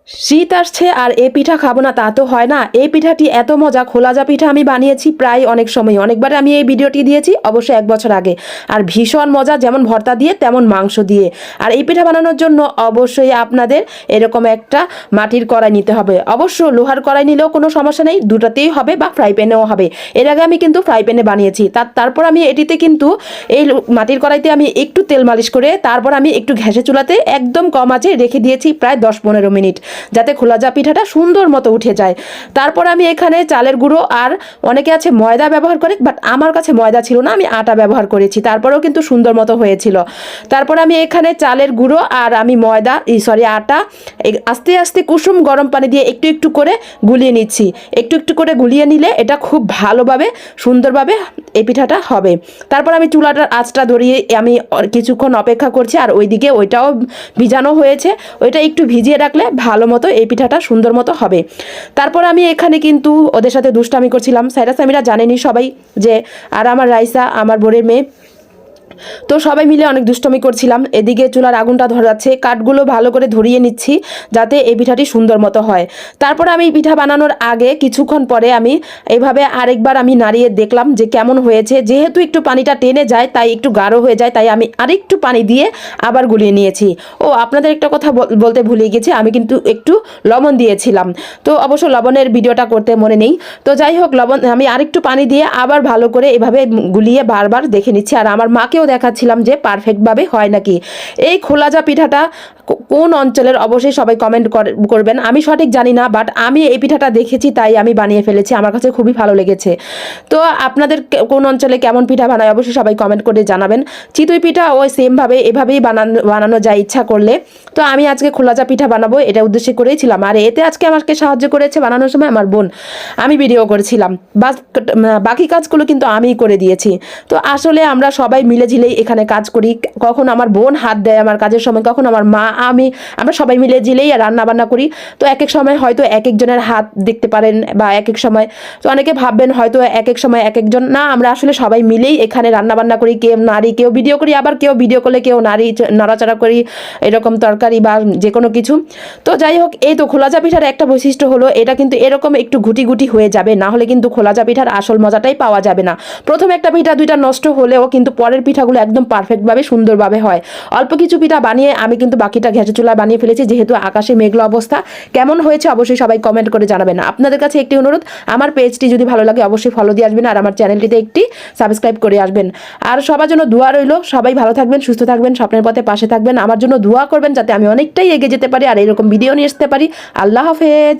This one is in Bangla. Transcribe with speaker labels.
Speaker 1: শীত আসছে আর এই পিঠা খাবো না তা তো হয় না। এই পিঠাটি এত মজা, খোলাজা পিঠা আমি বানিয়েছি প্রায় অনেক সময়, অনেকবার আমি এই ভিডিওটি দিয়েছি, অবশ্যই 1 বছর আগে। আর ভীষণ মজা, যেমন ভর্তা দিয়ে তেমন মাংস দিয়ে। আর এই পিঠা বানানোর জন্য অবশ্যই আপনাদের এরকম একটা মাটির কড়াই নিতে হবে। অবশ্য লোহার কড়াই নিলেও কোনো সমস্যা নেই, দুটাতেই হবে বা ফ্রাই প্যানেও হবে। এর আগে আমি কিন্তু ফ্রাই প্যানে বানিয়েছি। তারপর আমি এটিতে কিন্তু এই মাটির কড়াইতে আমি একটু তেল মালিশ করে তারপর আমি একটু ঘ্যাসে চুলাতে একদম কম আঁচে রেখে দিয়েছি প্রায় 10-15 মিনিট, যাতে খোলাজা পিঠাটা সুন্দর মতো উঠে যায়। তারপর আমি এখানে চালের গুঁড়ো, আর অনেকে আছে ময়দা ব্যবহার করে, বাট আমার কাছে ময়দা ছিল না, আমি আটা ব্যবহার করেছি, তারপরেও কিন্তু সুন্দর মতো হয়েছিল। তারপর আমি এখানে চালের গুঁড়ো আর আমি আটা আস্তে আস্তে কুসুম গরম পানি দিয়ে একটু একটু করে গুলিয়ে নিচ্ছি। একটু একটু করে গুলিয়ে নিলে এটা খুব ভালোভাবে সুন্দরভাবে এই পিঠাটা হবে। তারপর আমি চুলাটার আঁচটা ধরিয়ে আমি কিছুক্ষণ অপেক্ষা করছি, আর ওইদিকে ওইটাও ভিজানো হয়েছে, ওইটা একটু ভিজিয়ে রাখলে ভালো মতো এই পিঠাটা সুন্দর মতো হবে। তারপর আমি এখানে কিন্তু ওদের সাথে দুষ্টামি করছিলাম। সাইরা সামিরা জানেনি সবাই যে, আর আমার রাইসা আমার বোনের মেয়ে, তো সবাই মিলে অনেক দুষ্টমি করছিলাম। এদিকে চুলার আগুনটা ধরাচ্ছে, কাঠগুলো ভালো করে ধরিয়ে নিচ্ছি যাতে এই পিঠাটি সুন্দর মতো হয়। তারপর আমি পিঠা বানানোর আগে কিছুক্ষণ পরে আমি এইভাবে আরেকবার আমি নাড়িয়ে দেখলাম যে কেমন হয়েছে। যেহেতু একটু পানিটা টেনে যায় তাই একটু গাঢ় হয়ে যায়, তাই আমি আরেকটু পানি দিয়ে আবার গুলিয়ে নিয়েছি। ও আপনাদের একটা কথা বলতে ভুলে গেছি, আমি কিন্তু একটু লবণ দিয়েছিলাম, তো অবশ্য লবণের ভিডিওটা করতে মনে নেই। তো যাই হোক, লবণ আমি আরেকটু পানি দিয়ে আবার ভালো করে এভাবে গুলিয়ে বারবার দেখে নিচ্ছি, আর আমার মাকেও দেখাচ্ছিলাম যে পারফেক্টভাবে হয় নাকি। এই খোলাজা পিঠাটা কোন অঞ্চলের অবশ্যই সবাই কমেন্ট করবেন। আমি সঠিক জানি না, বাট আমি এই পিঠাটা দেখেছি তাই আমি বানিয়ে ফেলেছি, আমার কাছে খুবই ভালো লেগেছে। তো আপনাদের কোন অঞ্চলে কেমন পিঠা বানায় অবশ্যই সবাই কমেন্ট করে জানাবেন। চিতই পিঠা ওই সেমভাবে এভাবেই বানানো যায় ইচ্ছা করলে। তো আমি আজকে খোলাজা পিঠা বানাবো এটা উদ্দেশ্যে করেছিলাম, আর এতে আজকে আমাকে সাহায্য করেছে বানানোর সময় আমার বোন। আমি ভিডিও করেছিলাম, বাকি কাজগুলো কিন্তু আমিই করে দিয়েছি। তো আসলে আমরা সবাই মিলেঝিলেই এখানে কাজ করি। কখন আমার বোন হাত দেয় আমার কাজের সময়, কখন আমার মা, আমরা সবাই মিলেঝিলেই রান্না বান্না করি। তো এক এক সময় হয়তো এক একজনের হাত দেখতে পারেন, বা এক এক সময় তো অনেকে ভাববেন হয়তো এক এক সময় এক একজন না, আমরা আসলে সবাই মিলেই এখানে রান্না বান্না করি। কেউ নারী, কেউ ভিডিও করি, আবার কেউ ভিডিও করলে কেউ নারী নড়াচড়া করি, এরকম তরকারি বা যে কোনো কিছু। তো যাই হোক, এই তো খোলাজা পিঠার একটা বৈশিষ্ট্য হলো এটা কিন্তু এরকম একটু ঘুটি ঘুটি হয়ে যাবে, না হলে কিন্তু খোলাজা পিঠার আসল মজাটাই পাওয়া যাবে না। প্রথমে একটা পিঠা দুইটা নষ্ট হলেও কিন্তু পরের পিঠাগুলো একদম পারফেক্টভাবে সুন্দরভাবে হয়। অল্প কিছু পিঠা বানিয়ে আমি কিন্তু বাকিটা গ্যাসে চুলায় বানিয়ে ফেলেছি, যেহেতু আকাশে মেঘলা অবস্থা। কেমন হয়েছে অবশ্যই সবাই কমেন্ট করে জানাবেন। আপনাদের কাছে একটি অনুরোধ, আমার পেজটি যদি ভালো লাগে অবশ্যই ফলো দিয়ে আসবেন, আর আমার চ্যানেলটিতে একটি সাবস্ক্রাইব করে আসবেন। আর সবার জন্য দোয়া রইল, সবাই ভালো থাকবেন, সুস্থ থাকবেন, স্বপ্নের পথে পাশে থাকবেন, আমার জন্য দোয়া করবেন যাতে আমি অনেকটাই এগিয়ে যেতে পারি আর এরকম ভিডিও নিয়ে আসতে পারি। আল্লাহ হাফেজ।